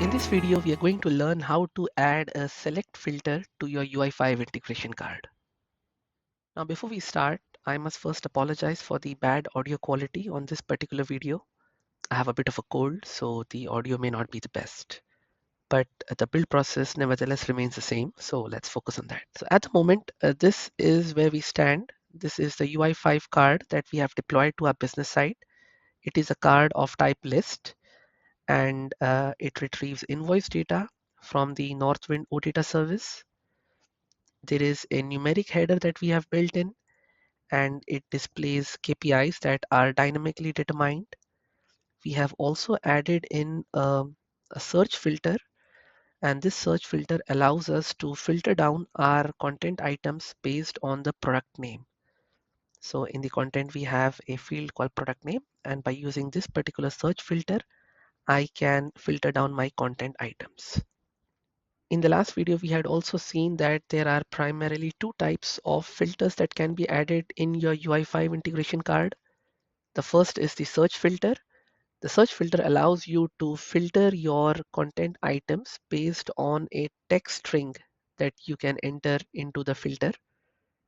In this video, we are going to learn how to add a select filter to your UI5 integration card. Now, before we start, I must first apologize for the bad audio quality on this particular video. I have a bit of a cold, so the audio may not be the best. But the build process nevertheless remains the same, so let's focus on that. So at the moment, this is where we stand. This is the UI5 card that we have deployed to our business site. It is a card of type list, and it retrieves invoice data from the Northwind OData service. There is a numeric header that we have built in, and it displays KPIs that are dynamically determined. We have also added in a search filter, and this search filter allows us to filter down our content items based on the product name. So in the content, we have a field called product name, and by using this particular search filter, I can filter down my content items. In the last video, we had also seen that there are primarily two types of filters that can be added in your UI5 integration card. The first is the search filter. The search filter allows you to filter your content items based on a text string that you can enter into the filter.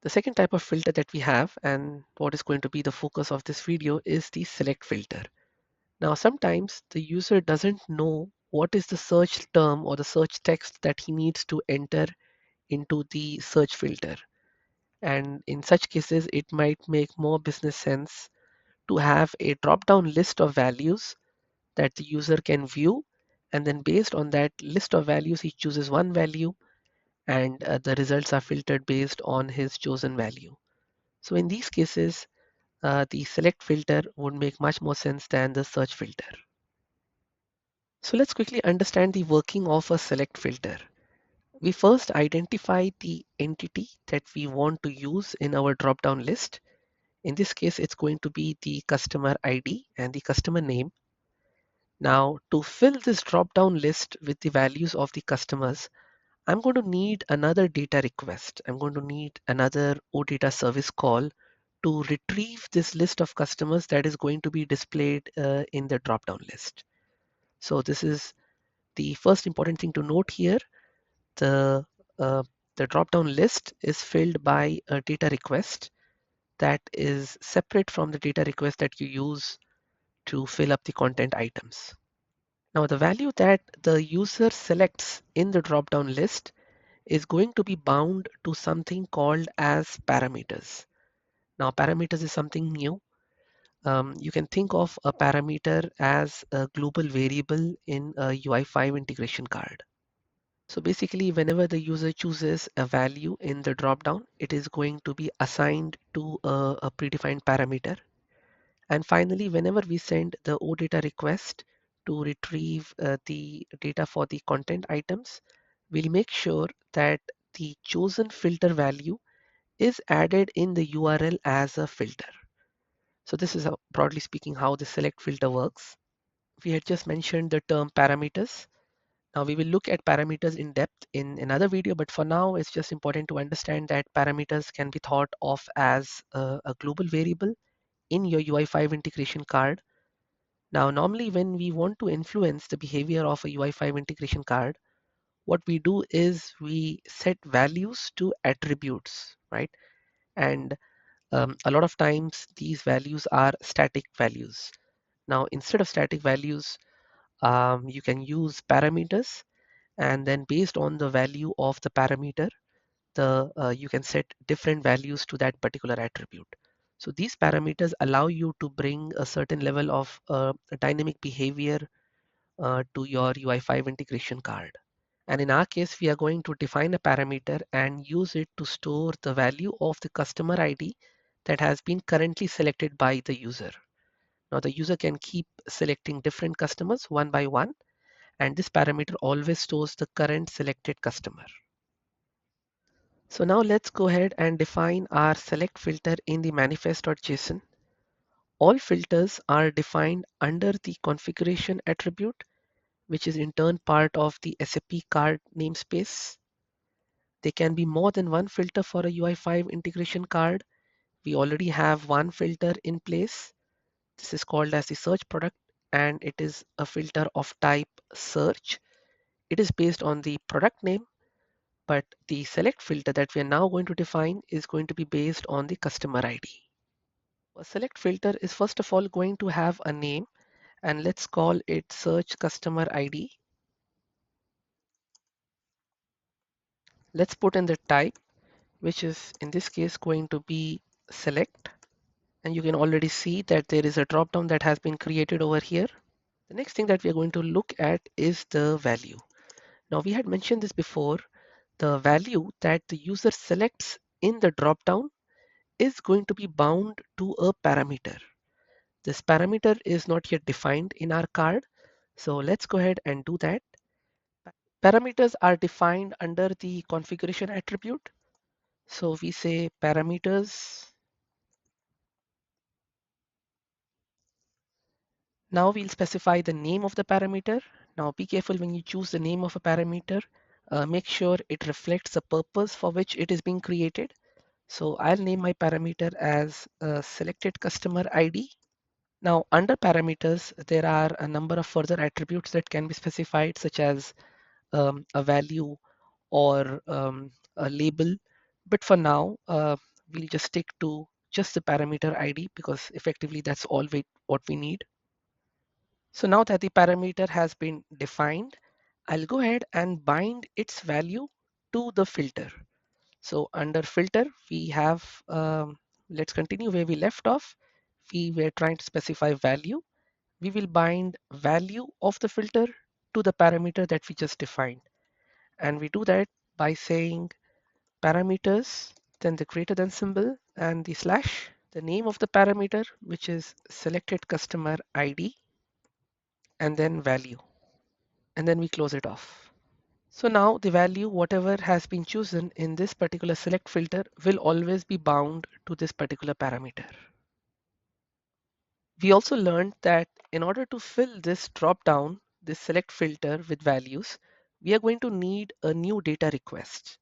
The second type of filter that we have, and what is going to be the focus of this video, is the select filter. Now, sometimes the user doesn't know what is the search term or the search text that he needs to enter into the search filter. And in such cases, it might make more business sense to have a drop-down list of values that the user can view. And then based on that list of values, he chooses one value, and the results are filtered based on his chosen value. So in these cases, the select filter would make much more sense than the search filter. So let's quickly understand the working of a select filter. We first identify the entity that we want to use in our drop-down list. In this case, it's going to be the customer ID and the customer name. Now, to fill this drop-down list with the values of the customers, I'm going to need another data request. I'm going to need another OData service call to retrieve this list of customers that is going to be displayed in the drop-down list. So this is the first important thing to note here. The, uh, the drop-down list is filled by a data request that is separate from the data request that you use to fill up the content items. Now, the value that the user selects in the drop-down list is going to be bound to something called as parameters. Now, parameters is something new. You can think of a parameter as a global variable in a UI5 integration card. So basically, whenever the user chooses a value in the dropdown, it is going to be assigned to a predefined parameter. And finally, whenever we send the OData request to retrieve the data for the content items, we'll make sure that the chosen filter value is added in the URL as a filter. So this is broadly speaking how the select filter works. We had just mentioned the term parameters. Now we will look at parameters in depth in another video, but for now it's just important to understand that parameters can be thought of as a global variable in your UI5 integration card. Now normally when we want to influence the behavior of a UI5 integration card, what we do is we set values to attributes, right? And a lot of times these values are static values. Now instead of static values, you can use parameters, and then based on the value of the parameter, you can set different values to that particular attribute. So these parameters allow you to bring a certain level of dynamic behavior to your UI5 integration card. And in our case, we are going to define a parameter and use it to store the value of the customer ID that has been currently selected by the user. Now the user can keep selecting different customers one by one, and this parameter always stores the current selected customer. So now let's go ahead and define our select filter in the manifest.json. All filters are defined under the configuration attribute, which is in turn part of the SAP card namespace. There can be more than one filter for a UI5 integration card. We already have one filter in place. This is called as the search product, and it is a filter of type search. it is based on the product name, but the select filter that we are now going to define is going to be based on the customer ID. A select filter is first of all going to have a name, and let's call it search customer ID. Let's put in the type, which is in this case going to be select. And you can already see that there is a dropdown that has been created over here. The next thing that we are going to look at is the value. Now we had mentioned this before. The value that the user selects in the dropdown is going to be bound to a parameter. This parameter is not yet defined in our card. So let's go ahead and do that. Parameters are defined under the configuration attribute. So we say parameters. Now we'll specify the name of the parameter. Now be careful when you choose the name of a parameter. Make sure it reflects the purpose for which it is being created. So I'll name my parameter as selected customer ID. Now under parameters, there are a number of further attributes that can be specified, such as a value or a label. But for now, we'll just stick to just the parameter ID because effectively that's all what we need. So now that the parameter has been defined, I'll go ahead and bind its value to the filter. So under filter, we have, let's continue where we left off. We were trying to specify value. We will bind value of the filter to the parameter that we just defined. And we do that by saying parameters, then the greater than symbol and the slash, the name of the parameter, which is selected customer ID, and then value. And then we close it off. So now the value, whatever has been chosen in this particular select filter, will always be bound to this particular parameter. We also learned that in order to fill this drop down, this select filter with values, we are going to need a new data request.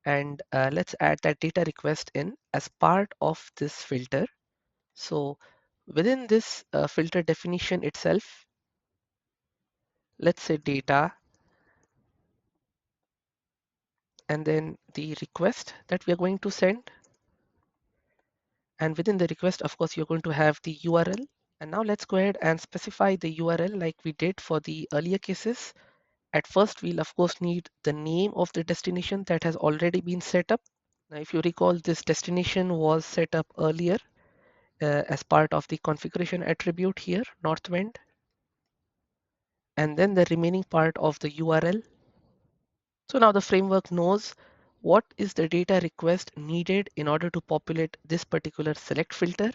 And let's add that data request in as part of this filter. So within this filter definition itself, let's say data, and then the request that we are going to send. And within the request, of course, you're going to have the URL. And now let's go ahead and specify the URL like we did for the earlier cases. At first, we'll of course need the name of the destination that has already been set up. Now, if you recall, this destination was set up earlier as part of the configuration attribute here, Northwind. And then the remaining part of the URL. So now the framework knows what is the data request needed in order to populate this particular select filter.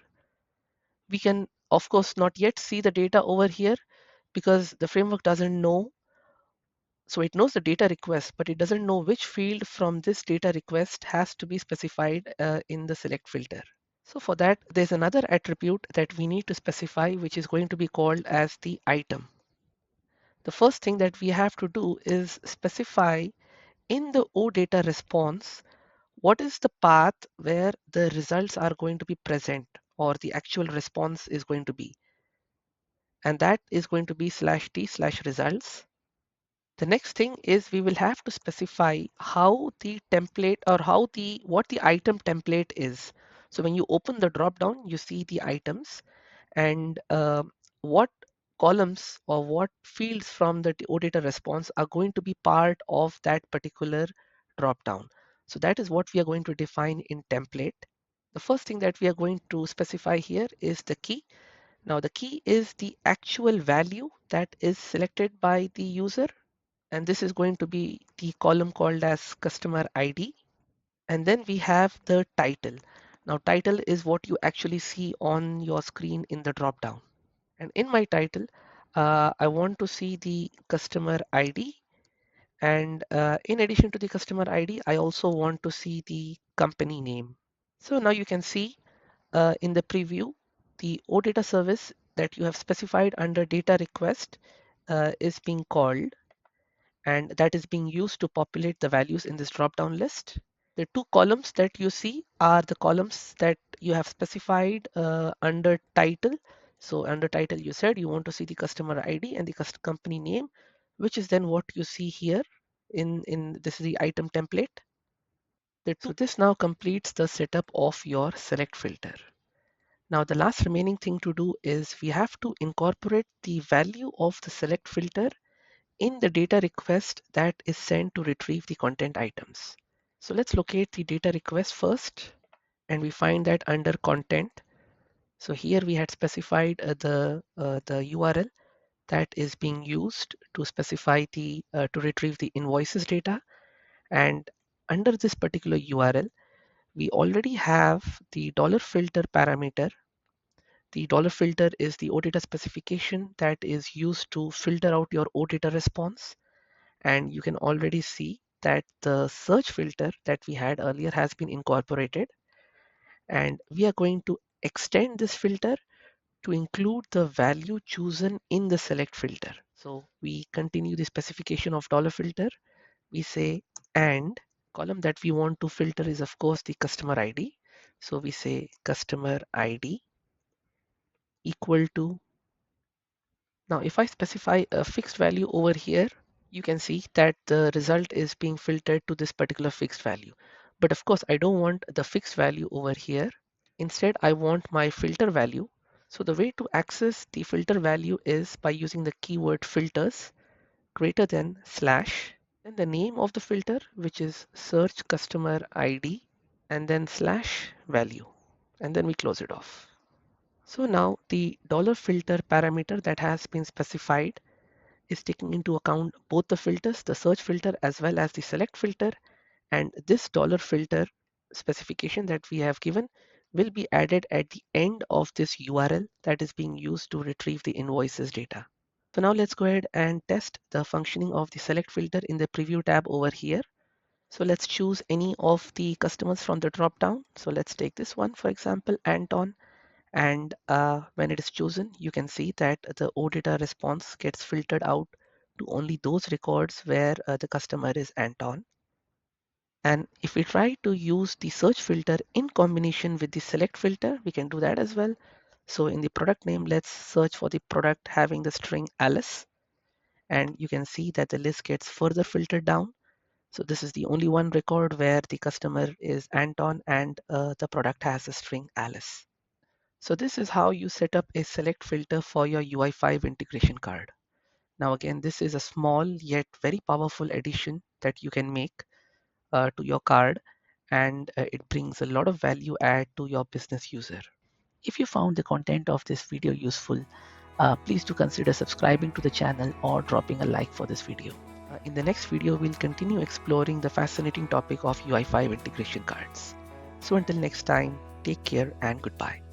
We can, of course, not yet see the data over here because the framework doesn't know. So it knows the data request, but it doesn't know which field from this data request has to be specified in the select filter. So for that, there's another attribute that we need to specify, which is going to be called as the item. The first thing that we have to do is specify in the OData response, what is the path where the results are going to be present or the actual response is going to be. And that is going to be /t/results. The next thing is we will have to specify how the template or what the item template is. So when you open the drop down, you see the items and what columns or what fields from the OData response are going to be part of that particular drop down. So that is what we are going to define in template. The first thing that we are going to specify here is the key. Now the key is the actual value that is selected by the user, and this is going to be the column called as customer ID. And then we have the title. Now title is what you actually see on your screen in the drop down. And in my title, I want to see the customer ID. And in addition to the customer ID, I also want to see the company name. So now you can see in the preview, the OData service that you have specified under data request is being called, and that is being used to populate the values in this drop-down list. The two columns that you see are the columns that you have specified under title. So under title, you said you want to see the customer ID and the company name. which is then what you see here in this is the item template. So this now completes the setup of your select filter. Now the last remaining thing to do is we have to incorporate the value of the select filter in the data request that is sent to retrieve the content items. So let's locate the data request first, and we find that under content. So here we had specified the URL that is being used to specify the to retrieve the invoices data, and under this particular URL we already have the dollar filter parameter. The dollar filter is the OData specification that is used to filter out your OData response. And you can already see that the search filter that we had earlier has been incorporated. And we are going to extend this filter to include the value chosen in the select filter. So we continue the specification of dollar filter. We say and column that we want to filter is of course the customer ID. So we say customer ID equal to. Now, if I specify a fixed value over here, you can see that the result is being filtered to this particular fixed value. But of course, I don't want the fixed value over here. Instead, I want my filter value. So the way to access the filter value is by using the keyword filters greater than slash, then the name of the filter, which is search customer ID, and then slash value, and then we close it off. So now the dollar filter parameter that has been specified is taking into account both the filters, the search filter as well as the select filter, and this dollar filter specification that we have given will be added at the end of this URL that is being used to retrieve the invoices data. So now let's go ahead and test the functioning of the select filter in the preview tab over here. So let's choose any of the customers from the drop down. So let's take this one, for example, Anton. And when it is chosen, you can see that the OData response gets filtered out to only those records where the customer is Anton. And if we try to use the search filter in combination with the select filter, we can do that as well. So in the product name, let's search for the product having the string Alice. And you can see that the list gets further filtered down. So this is the only one record where the customer is Anton and the product has the string Alice. So this is how you set up a select filter for your UI5 integration card. Now again, this is a small yet very powerful addition that you can make to your card, and it brings a lot of value add to your business user. If you found the content of this video useful, please do consider subscribing to the channel or dropping a like for this video. In the next video, we'll continue exploring the fascinating topic of UI5 integration cards. So until next time, take care and goodbye.